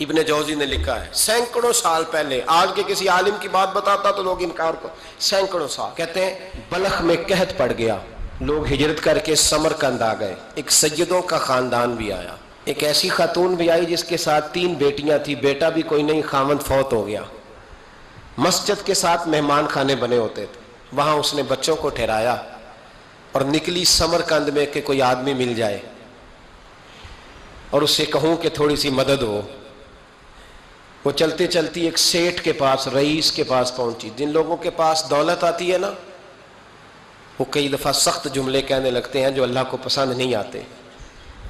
ابن جوزی نے لکھا ہے سینکڑوں سال پہلے، آج کے کسی عالم کی بات بتاتا تو لوگ انکار کو، سینکڑوں سال کہتے ہیں بلخ میں قحط پڑ گیا، لوگ ہجرت کر کے سمرقند آ گئے، ایک سیدوں کا خاندان بھی آیا، ایک ایسی خاتون بھی آئی جس کے ساتھ 3 بیٹیاں تھیں، بیٹا بھی کوئی نہیں، خاوند فوت ہو گیا۔ مسجد کے ساتھ مہمان خانے بنے ہوتے تھے، وہاں اس نے بچوں کو ٹھہرایا اور نکلی سمرقند میں کہ کوئی آدمی مل جائے اور اس سے کہوں کہ تھوڑی سی مدد ہو۔ وہ چلتے چلتی ایک سیٹھ کے پاس، رئیس کے پاس پہنچی۔ جن لوگوں کے پاس دولت آتی ہے نا، وہ کئی دفعہ سخت جملے کہنے لگتے ہیں جو اللہ کو پسند نہیں آتے۔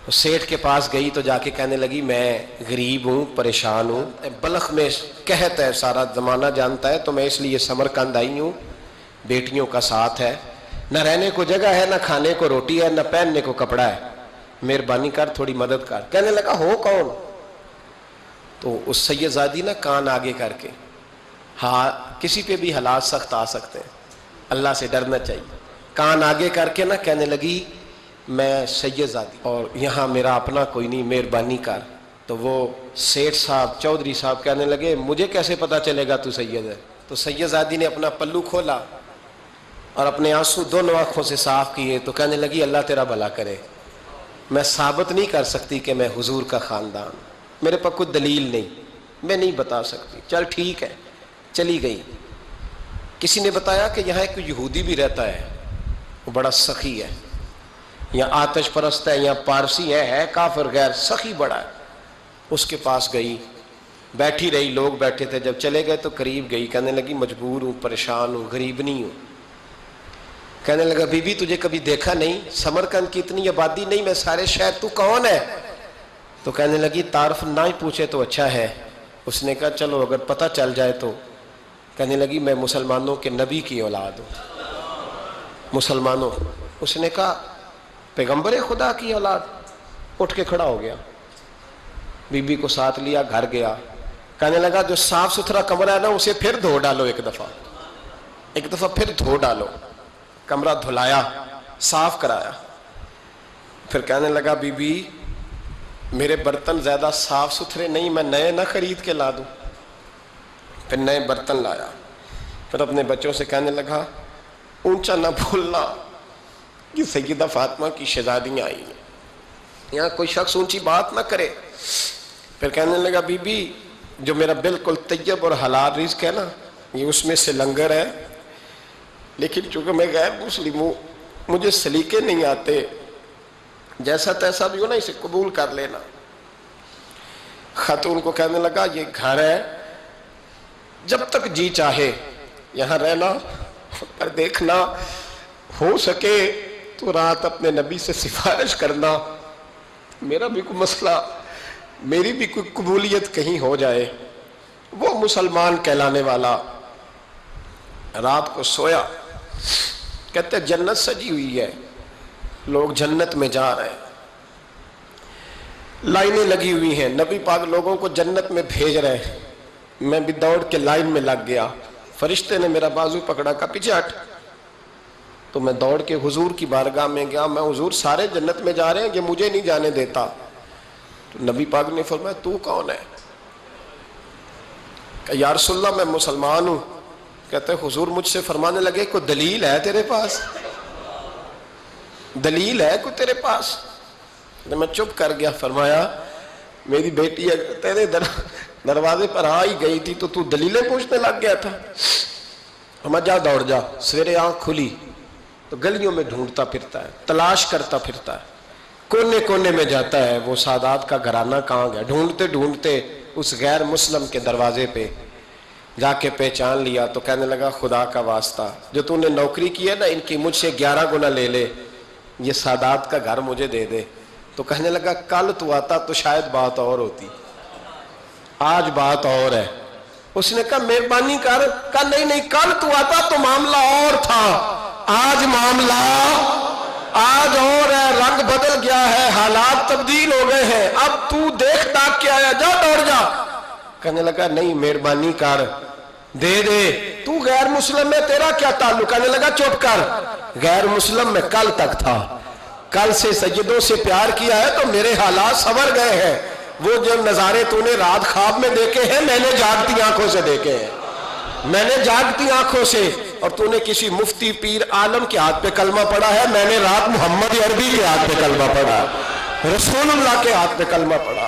وہ سیٹھ کے پاس گئی تو جا کے کہنے لگی میں غریب ہوں، پریشان ہوں، بلخ میں قحط ہے، سارا زمانہ جانتا ہے، تو میں اس لیے سمرقند آئی ہوں، بیٹیوں کا ساتھ ہے، نہ رہنے کو جگہ ہے، نہ کھانے کو روٹی ہے، نہ پہننے کو کپڑا ہے، مہربانی کر تھوڑی مدد کر۔ کہنے لگا ہو کون؟ تو اس سیدزادی نا کان آگے کر کے، ہاں کسی پہ بھی حالات سخت آ سکتے ہیں، اللہ سے ڈرنا چاہیے، کان آگے کر کے نا کہنے لگی میں سیدزادی اور یہاں میرا اپنا کوئی نہیں، مہربانی کر۔ تو وہ سیٹھ صاحب، چودھری صاحب کہنے لگے مجھے کیسے پتا چلے گا تو سید ہے؟ تو سیدزادی نے اپنا پلو کھولا اور اپنے آنسو دونوں آنکھوں سے صاف کیے تو کہنے لگی اللہ تیرا بھلا کرے، میں ثابت نہیں کر سکتی کہ میں حضور کا خاندان، میرے پاس کوئی دلیل نہیں، میں نہیں بتا سکتی۔ چل ٹھیک ہے، چلی گئی۔ کسی نے بتایا کہ یہاں ایک یہودی بھی رہتا ہے، وہ بڑا سخی ہے، یا آتش پرست ہے، یا پارسی ہے کافر غیر، سخی بڑا ہے۔ اس کے پاس گئی، بیٹھی رہی، لوگ بیٹھے تھے، جب چلے گئے تو قریب گئی، کہنے لگی مجبور ہوں، پریشان ہوں، غریب نہیں ہوں۔ کہنے لگا بی بی تجھے کبھی دیکھا نہیں، سمرقند کی اتنی آبادی نہیں، میں سارے شہر، تو کون ہے؟ تو کہنے لگی تعارف نہ ہی پوچھے تو اچھا ہے۔ اس نے کہا چلو اگر پتہ چل جائے تو۔ کہنے لگی میں مسلمانوں کے نبی کی اولاد ہوں، مسلمانوں۔ اس نے کہا پیغمبر خدا کی اولاد؟ اٹھ کے کھڑا ہو گیا، بی بی کو ساتھ لیا، گھر گیا۔ کہنے لگا جو صاف ستھرا کمرہ ہے نا اسے پھر دھو ڈالو، ایک دفعہ پھر دھو ڈالو۔ کمرہ دھلایا، صاف کرایا۔ پھر کہنے لگا بی بی میرے برتن زیادہ صاف ستھرے نہیں، میں نئے نہ خرید کے لا دوں۔ پھر نئے برتن لایا، پھر اپنے بچوں سے کہنے لگا اونچا نہ بھولنا کہ سیدہ فاطمہ کی شہزادیاں آئی ہیں، یہاں کوئی شخص اونچی بات نہ کرے۔ پھر کہنے لگا بی بی جو میرا بالکل طیب اور حلال رزق ہے نا، یہ اس میں سے لنگر ہے، لیکن چونکہ میں غیر مسلم ہوں، مجھے سلیقے نہیں آتے، جیسا تیسا بھی ہو نا اسے قبول کر لینا۔ خاتون کو کہنے لگا یہ گھر ہے، جب تک جی چاہے یہاں رہنا، پر دیکھنا ہو سکے تو رات اپنے نبی سے سفارش کرنا، میرا بھی کوئی مسئلہ، میری بھی کوئی قبولیت کہیں ہو جائے۔ وہ مسلمان کہلانے والا رات کو سویا، کہتے جنت سجی ہوئی ہے، لوگ جنت میں جا رہے ہیں، لائنیں لگی ہوئی ہیں، نبی پاک لوگوں کو جنت میں بھیج رہے ہیں۔ میں بھی دوڑ کے لائن میں لگ گیا، فرشتے نے میرا بازو پکڑا، کا پیچھے ہٹ۔ تو میں دوڑ کے حضور کی بارگاہ میں گیا، میں حضور سارے جنت میں جا رہے ہیں، یہ مجھے نہیں جانے دیتا۔ تو نبی پاک نے فرمایا تو کون ہے؟ کہ یا رسول اللہ میں مسلمان ہوں۔ کہتے حضور مجھ سے فرمانے لگے کوئی دلیل ہے تیرے پاس؟ دلیل ہے کوئی تیرے پاس؟ میں چپ کر گیا۔ فرمایا میری بیٹی تیرے دروازے پر آ ہی گئی تھی تو دلیلیں پوچھنے لگ گیا تھا۔ ہم جا دوڑ جا۔ سویرے آنکھ کھلی تو گلیوں میں ڈھونڈتا پھرتا ہے، تلاش کرتا پھرتا ہے، کونے کونے میں جاتا ہے وہ سادات کا گھرانہ کہاں گیا۔ ڈھونڈتے ڈھونڈتے اس غیر مسلم کے دروازے پہ جا کے پہچان لیا تو کہنے لگا خدا کا واسطہ جو تو نے نوکری کی ہے نا ان کی مجھ سے 11 گنا لے لے، یہ سادات کا گھر مجھے دے دے۔ تو کہنے لگا کل تو آتا تو شاید بات اور ہوتی، آج بات اور ہے۔ اس نے کہا مہربانی کر۔ کہا نہیں کل تو آتا تو معاملہ اور تھا، آج معاملہ آج اور ہے، رنگ بدل گیا ہے، حالات تبدیل ہو گئے ہیں، اب تو دیکھ تاک کے آیا، جا دوڑ جا۔ کہنے لگا نہیں مہربانی کر، دے دے، تو غیر مسلم ہے تیرا کیا تعلق؟ کہنے لگا چپ کر، غیر مسلم میں کل تک تھا، کل سے سیدوں سے پیار کیا ہے تو میرے حالات سنور گئے ہیں، وہ جو نظارے تو نے رات خواب میں دیکھے ہیں میں نے جاگتی آنکھوں سے دیکھے ہیں، میں نے جاگتی آنکھوں سے. اور تو نے کسی مفتی پیر عالم کے ہاتھ پہ کلمہ پڑھا ہے، میں نے رات محمد عربی کے ہاتھ پہ کلمہ پڑھا، رسول اللہ کے ہاتھ پہ کلمہ پڑھا.